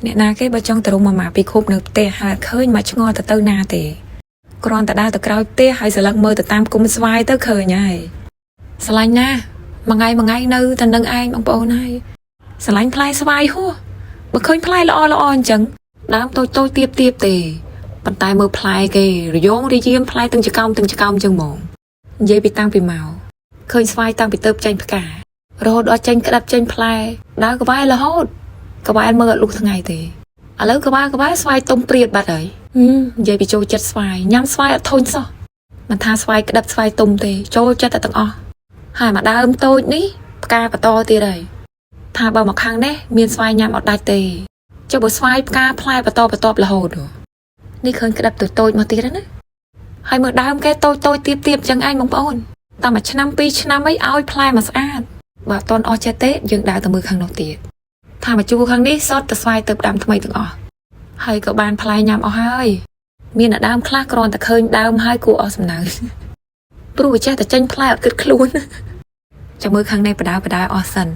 អ្នកណាគេបើចង់ទៅរុំម៉ាពីខូបនៅផ្ទះហើយឃើញមកឆ្ងល់ទៅណាទេគ្រាន់តែដើរទៅក្រោយផ្ទះហើយស្លឹកមើលទៅតាមគុំស្វាយទៅឃើញហើយស្រឡាញ់ណាមួយថ្ងៃនៅតែនឹងឯងបងប្អូនហើយស្រឡាញ់ផ្លែស្វាយហួរបើឃើញផ្លែល្អអញ្ចឹងដើមតូចទៀបទេប៉ុន្តែមើលផ្លែគេរយងរីយាមផ្លែទាំងចកោមអញ្ចឹងហ្មងនិយាយពីតាំងពីមកឃើញស្វាយតាំងពីទៅចេញផ្ការហូតដល់ចេញក្តាប់ចេញផ្លែដើរក្បែររហូតក្បែរមើលអត់លុះថ្ងៃទេឥឡូវក្បែរស្វាយទុំព្រាតបាត់ហើយនិយាយពីចូលចិត្តស្វាយញ៉ាំស្វាយអត់ធុញសោះមិនថាស្វាយក្តាប់ស្វាយទុំទេចូលចិត្តតែទាំងអស់ហើយមកដើមតូចនេះផ្កាបន្តទៀតហើយថាបើមកខាងនេះមានស្វាយញ៉ាំអត់ដាច់ទេចុះបើស្វាយផ្កាផ្លែបន្តរហូតនេះឃើញក្តាប់តូចមកទៀតណាហើយមើលដើមគេតូចទៀបចឹងឯងបងប្អូនតែមួយឆ្នាំ2ឆ្នាំអីឲ្យផ្លែមកស្អាតបើអត់តន់អស់ចិត្តទេយើងដើរទៅមើលខាងនោះទៀតថាមកជួខាងនេះសតតែស្វាយទៅដាំថ្មីទាំងអស់ហើយក៏បានផ្លែញ៉ាំអស់ហើយមានដើមខ្លះគ្រាន់តែឃើញដើមហើយគួរអស់សំណើព្រោះវាចេះតែចេញផ្លែអត់គិតខ្លួនចាំមើលខាងនេះបដាអស់សិន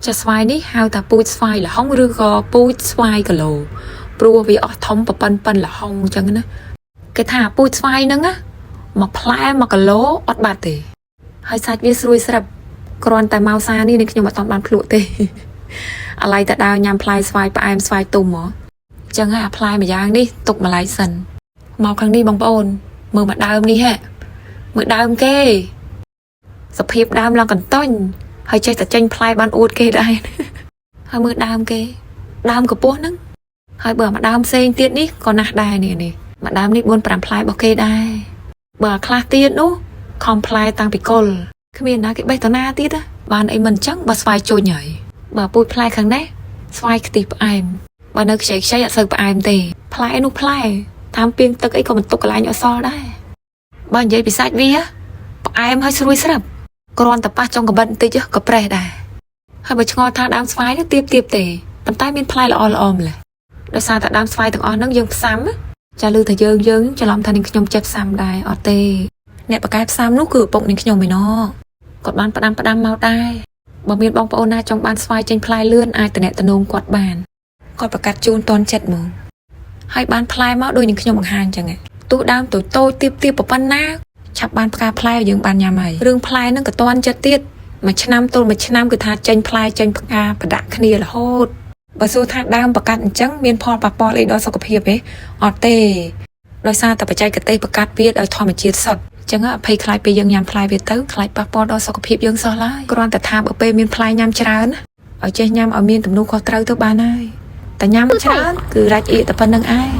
ចាស្វាយនេះហៅថាពូជស្វាយលហុងឬក៏ពូជស្វាយគីឡូព្រោះវាអស់ធំប៉ុនលហុងអញ្ចឹងណាគេថាពូជស្វាយហ្នឹងណាមួយផ្លែ1គីឡូអត់បាត់ទេហើយសាច់វាស្រួយស្រាប់គ្រាន់តែមកសានេះខ្ញុំអត់បានភ្លក់ទេអាឡ័យតែដើរញ៉ាំផ្លែស្វាយផ្អែមស្វាយទុំហ៎អញ្ចឹងអាផ្លែមួយយ៉ាងនេះទុកម្លាយសិនមកខាងនេះបងប្អូនមើលមកដើមនេះហ่ะមើលដើមគេសភាពដើមឡើងកន្តុញហើយចេះតែចេញផ្លែបានអួតគេដែរហើយមើលដើមគេដើមកំពស់ហ្នឹងហើយបើមកដើមផ្សេងទៀតនេះក៏ណាស់ដែរនេះមកដើមនេះ 4-5 ផ្លែរបស់គេដែរបើខ្លះទៀតនោះខំផ្លែតាំងពីកុលគ្មានណាគេបេះតាណាទៀតបានអីមិនអញ្ចឹងបើស្វាយជុញហើយបើពូជផ្លែខាងនេះស្វាយខ្ទិះផ្អែមបើនៅខ្ចីអត់សូវផ្អែមទេផ្លែនោះផ្លែតាមពីងទឹកអីក៏មិនទុកកន្លែងអសល់ដែរបើនិយាយពីសាច់វាផ្អែមហើយស្រួយស្រាប់គ្រាន់តែប៉ះចុងកបិតបន្តិចក៏ប្រេះដែរហើយបើឆ្ងល់ថាដើមស្វាយនេះទៀបទេប៉ុន្តែមានផ្លែល្អម្ល៉េះដោយសារតែដើមស្វាយទាំងអស់ហ្នឹងយើងផ្សាំចាឮថាយើងច្រឡំថានាងខ្ញុំចិត្តផ្សាំដែរអត់ទេអ្នកបកកែផ្សាំនោះគឺឪពុកនាងខ្ញុំឯណោគាត់បានផ្ដាំមកដែរបើមានបងប្អូនណាចង់បានស្វាយចេញផ្លែលឿនអាចតំណែងគាត់បានគាត់ប្រកាសជូនតនចិត្តមកហើយបានផ្លែមកដូចនាងខ្ញុំបង្ហាញអញ្ចឹងទោះដើមតូចទៀបប៉ុណ្ណាឆាប់បានផ្កាផ្លែយើងបានញ៉ាំហើយរឿងផ្លែហ្នឹងក៏តនចិត្តទៀតមួយឆ្នាំទល់មួយឆ្នាំគឺថាចេញផ្លែចេញផ្កាប្រដាក់គ្នារហូតបើសួរថាដើមប្រកាសអញ្ចឹងមានផលប៉ះពាល់អីដល់សុខភាពទេអត់ទេដោយសារតែបច្ចេកទេសប្រកាសវាដោយធម្មជាតិសុទ្ធអញ្ចឹងអភ័យខ្លាចពេលយើងញ៉ាំផ្លែវាទៅខ្លាចប៉ះពាល់ដល់សុខភាពយើងសោះឡើយគ្រាន់តែថាបើពេលមានផ្លែញ៉ាំច្រើនឲ្យចេះញ៉ាំឲ្យមានទំនួលខុសត្រូវទៅបានហើយតែញ៉ាំច្រើនគឺរាច់អៀកតែប៉ុណ្្នឹងឯង